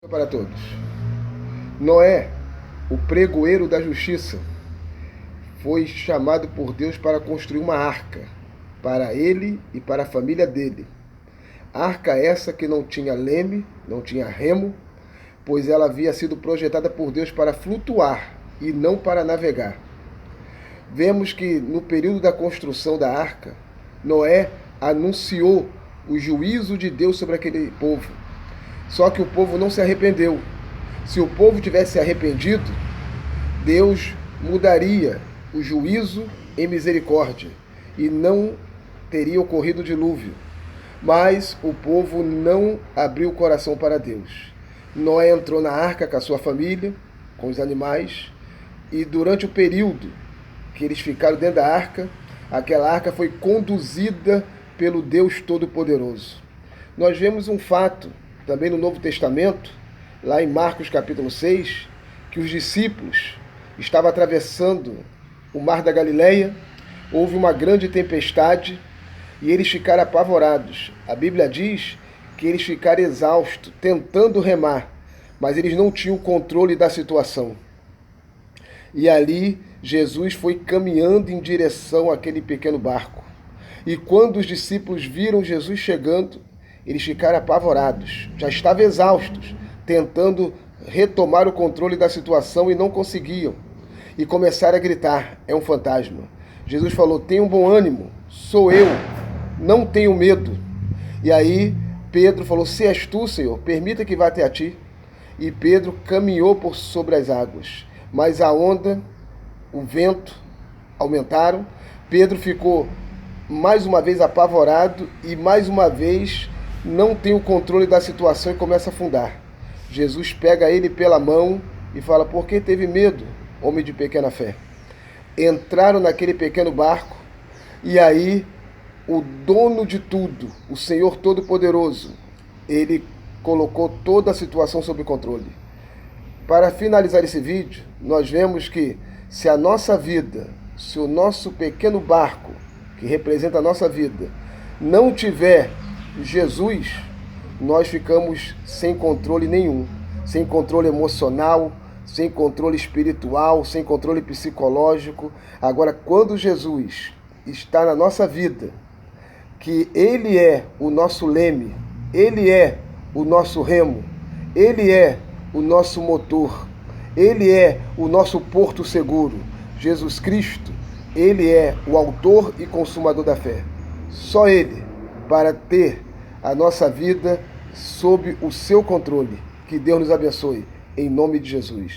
Para todos. Noé, o pregoeiro da justiça, foi chamado por Deus para construir uma arca para ele e para a família dele. Arca essa que não tinha leme, não tinha remo, pois ela havia sido projetada por Deus para flutuar e não para navegar. Vemos que no período da construção da arca, Noé anunciou o juízo de Deus sobre aquele povo. Só que o povo não se arrependeu. Se o povo tivesse se arrependido, Deus mudaria o juízo em misericórdia e não teria ocorrido o dilúvio. Mas o povo não abriu o coração para Deus. Noé entrou na arca com a sua família, com os animais, e durante o período que eles ficaram dentro da arca, aquela arca foi conduzida pelo Deus Todo-Poderoso. Nós vemos um fato também no Novo Testamento, lá em Marcos capítulo 6, que os discípulos estavam atravessando o mar da Galileia, houve uma grande tempestade e eles ficaram apavorados. A Bíblia diz que eles ficaram exaustos, tentando remar, mas eles não tinham controle da situação. E ali Jesus foi caminhando em direção àquele pequeno barco. E quando os discípulos viram Jesus chegando, eles ficaram apavorados, já estavam exaustos, tentando retomar o controle da situação e não conseguiam. E começaram a gritar: é um fantasma. Jesus falou: tenham bom ânimo, sou eu, não tenho medo. E aí Pedro falou: se és tu, Senhor, permita que vá até a ti. E Pedro caminhou por sobre as águas, mas a onda, o vento aumentaram. Pedro ficou mais uma vez apavorado e mais uma vez não tem o controle da situação e começa a afundar. Jesus pega ele pela mão e fala: por que teve medo, homem de pequena fé? Entraram naquele pequeno barco e aí o dono de tudo, o Senhor Todo-Poderoso, ele colocou toda a situação sob controle. Para finalizar esse vídeo, nós vemos que se a nossa vida, se o nosso pequeno barco, que representa a nossa vida, não tiver Jesus, nós ficamos sem controle nenhum, sem controle emocional, sem controle espiritual, sem controle psicológico. Agora, quando Jesus está na nossa vida, que Ele é o nosso leme, Ele é o nosso remo, Ele é o nosso motor, Ele é o nosso porto seguro. Jesus Cristo, Ele é o autor e consumador da fé. Só Ele, para ter a nossa vida sob o seu controle. Que Deus nos abençoe, em nome de Jesus.